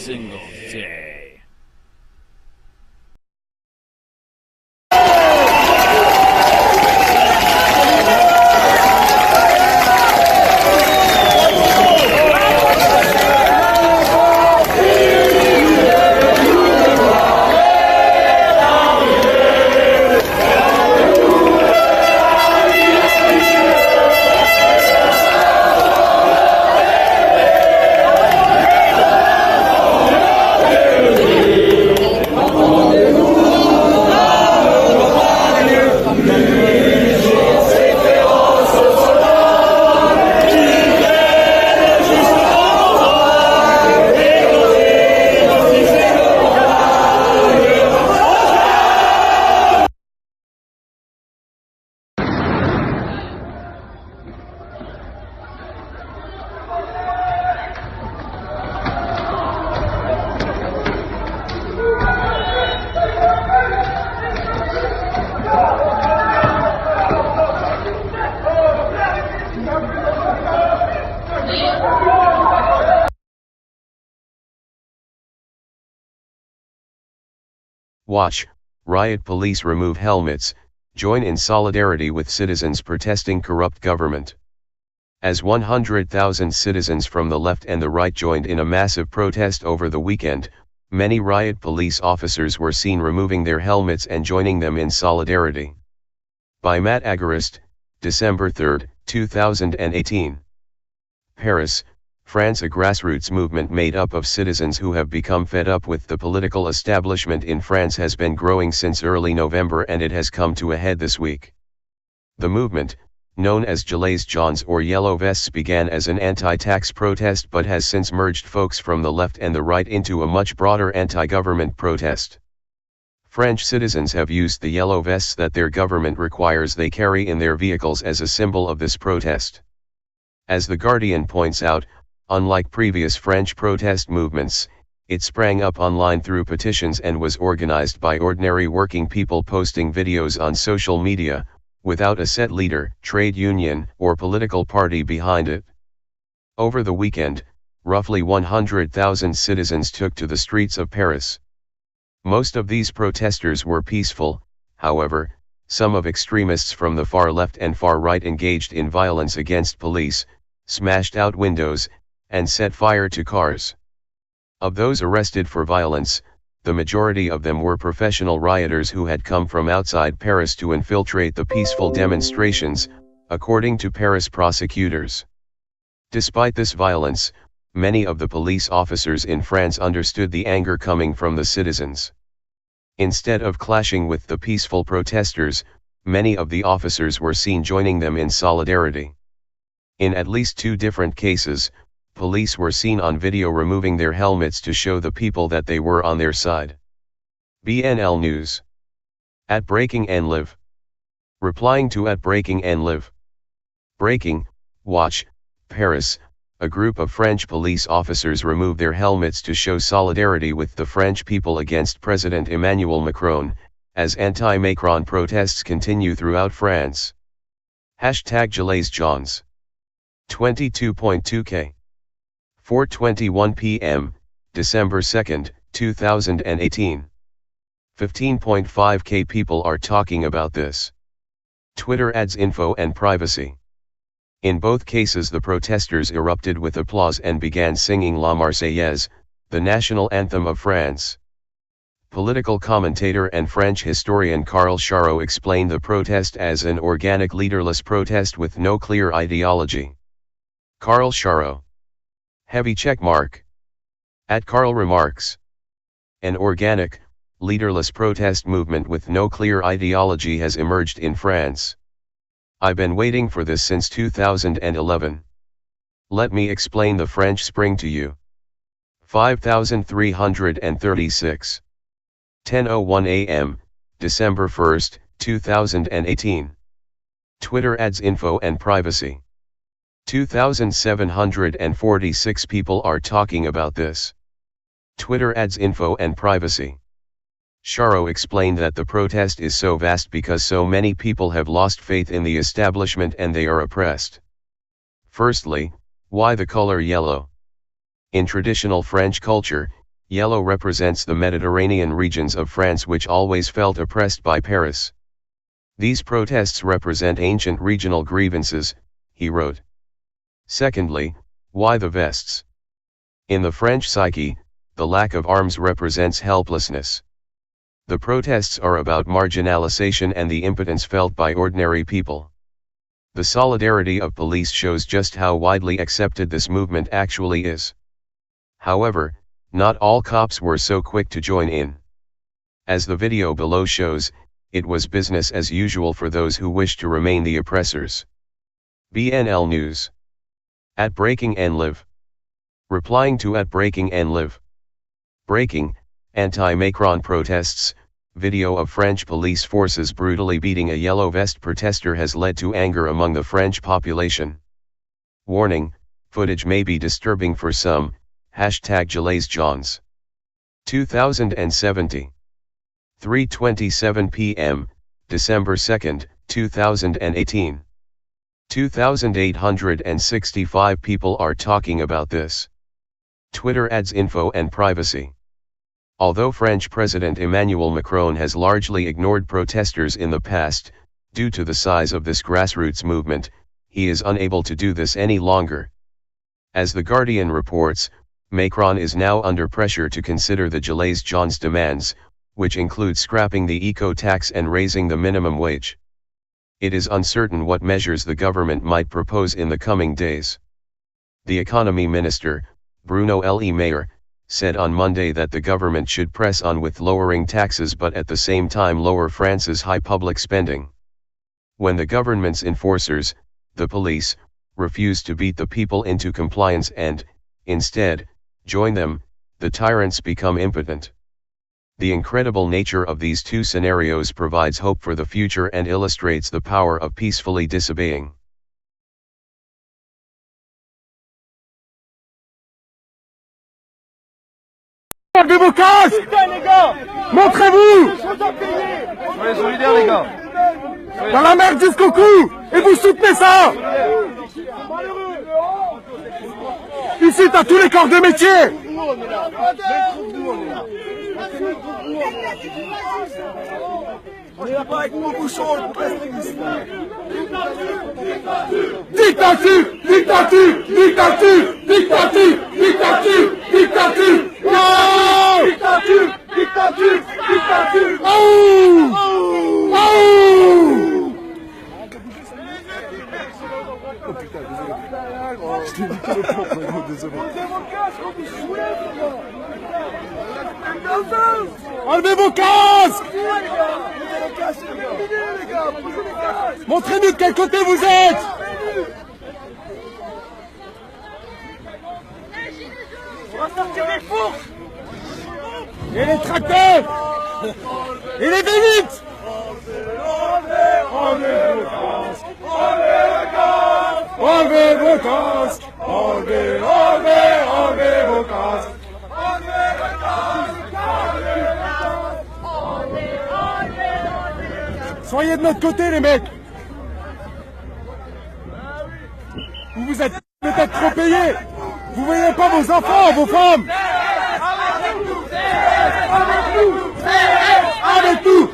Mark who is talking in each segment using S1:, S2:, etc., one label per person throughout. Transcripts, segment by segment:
S1: single day.
S2: Watch, riot police remove helmets, join in solidarity with citizens protesting corrupt government. As 100,000 citizens from the left and the right joined in a massive protest over the weekend, many riot police officers were seen removing their helmets and joining them in solidarity. By Matt Agarist, December 3, 2018. Paris, France. A grassroots movement made up of citizens who have become fed up with the political establishment in France has been growing since early November, and it has come to a head this week. The movement, known as Gilets jaunes or Yellow Vests, began as an anti-tax protest but has since merged folks from the left and the right into a much broader anti-government protest. French citizens have used the yellow vests that their government requires they carry in their vehicles as a symbol of this protest. As The Guardian points out, unlike previous French protest movements, it sprang up online through petitions and was organized by ordinary working people posting videos on social media, without a set leader, trade union, or political party behind it. Over the weekend, roughly 100,000 citizens took to the streets of Paris. Most of these protesters were peaceful, however, some of extremists from the far left and far right engaged in violence against police, smashed out windows, and set fire to cars. Of those arrested for violence, the majority of them were professional rioters who had come from outside Paris to infiltrate the peaceful demonstrations, according to Paris prosecutors. Despite this violence, many of the police officers in France understood the anger coming from the citizens. Instead of clashing with the peaceful protesters, many of the officers were seen joining them in solidarity. In at least 2 different cases, police were seen on video removing their helmets to show the people that they were on their side. BNL News. @BreakingNLive. Replying to @BreakingNLive. Breaking, watch, Paris. A group of French police officers removed their helmets to show solidarity with the French people against President Emmanuel Macron, as anti-Macron protests continue throughout France. #Gilets jaunes. 22.2k. 4:21 p.m., December 2, 2018. 15.5k people are talking about this. Twitter adds info and privacy. In both cases the protesters erupted with applause and began singing La Marseillaise, the national anthem of France. Political commentator and French historian Carl Charot explained the protest as an organic leaderless protest with no clear ideology. Carl Charot. Heavy checkmark. @Carl remarks. An organic, leaderless protest movement with no clear ideology has emerged in France. I've been waiting for this since 2011. Let me explain the French Spring to you. 5336. 10:01 a.m., December 1, 2018. Twitter adds info and privacy. 2,746 people are talking about this. Twitter adds info and privacy. Charot explained that the protest is so vast because so many people have lost faith in the establishment and they are oppressed. Firstly, why the color yellow? In traditional French culture, Yellow represents the Mediterranean regions of France which always felt oppressed by Paris. These protests represent ancient regional grievances, he wrote. Secondly, why the vests? In the French psyche, the lack of arms represents helplessness. The protests are about marginalization and the impotence felt by ordinary people. The solidarity of police shows just how widely accepted this movement actually is. However, not all cops were so quick to join in. As the video below shows, it was business as usual for those who wished to remain the oppressors. BNL News. @BreakingNLive. Replying to @BreakingNLive. Breaking, anti-Macron protests, video of French police forces brutally beating a yellow vest protester has led to anger among the French population. Warning, footage may be disturbing for some, #GiletsJaunes. 2070. 3:27 p.m., December 2, 2018. 2,865 people are talking about this. Twitter adds info and privacy. Although French President Emmanuel Macron has largely ignored protesters in the past, due to the size of this grassroots movement, he is unable to do this any longer. As The Guardian reports, Macron is now under pressure to consider the GiletsJaunes demands, which include scrapping the eco-tax and raising the minimum wage. It is uncertain what measures the government might propose in the coming days. The economy minister, Bruno Le Maire, said on Monday that the government should press on with lowering taxes but at the same time lower France's high public spending. When the government's enforcers, the police, refuse to beat the people into compliance and, instead, join them, the tyrants become impotent. The incredible nature of these two scenarios provides hope for the future and illustrates the power of peacefully disobeying.
S1: Enlevez vos casques! Montrez-vous!
S3: Soyez solidaires les gars!
S1: Dans la merde jusqu'au cou! Et vous soutenez ça! Ici t'as tous les corps de métier!
S3: On est là pas avec mon bouchon, on reste ici.
S1: Dictature! Dictature! Dictature! Dictature! Dictature! Dictature! Non!
S3: Dictature! Dictature! Dictature!
S1: Oh! Oh!
S3: Oh putain, désolé.
S1: Enlevez vos casques! Montrez-nous de quel côté vous êtes!
S3: On va sortir les fourches!
S1: Et les tracteurs! Et les vélites! Enlevez vos casques! Enlevez vos casques! Enlevez vos casques! Soyez de notre côté les mecs! Vous vous êtes peut-être trop payés! Vous voyez pas vos enfants, vos femmes! Avec nous!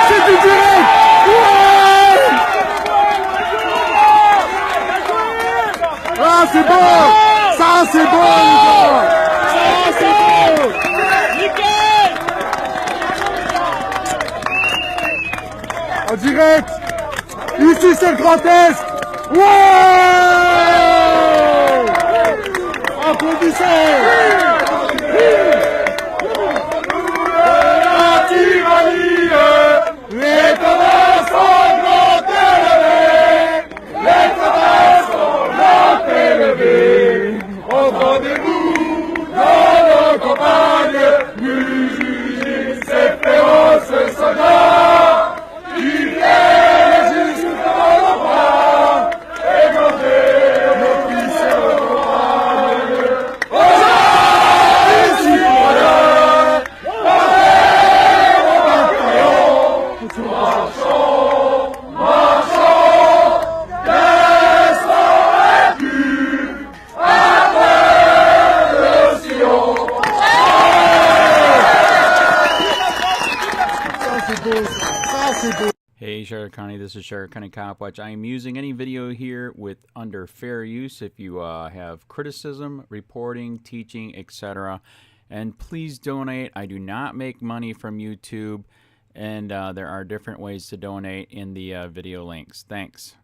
S1: C'est du direct! Ah c'est bon! Ça c'est bon les gars! Ça c'est bon! Nickel! En direct! Ici c'est le Grand Est! Ouais! Applaudissez! La tyrannie, les commères sont grand élevés, les commères sont grand élevés. Au rendez-vous dans nos campagnes, nous jugeons ces féroces soldats qui viennent jusqu'au bras, égorger nos fils et nos compagnes. Aujourd'hui, citoyens, marchez au bataillon, marchons, marchons,
S4: Sheriff County. This is Sheriff County Cop Watch. I am using any video here with under fair use. If you have criticism, reporting, teaching, etc., and please donate. I do not make money from YouTube, and there are different ways to donate in the video links. Thanks.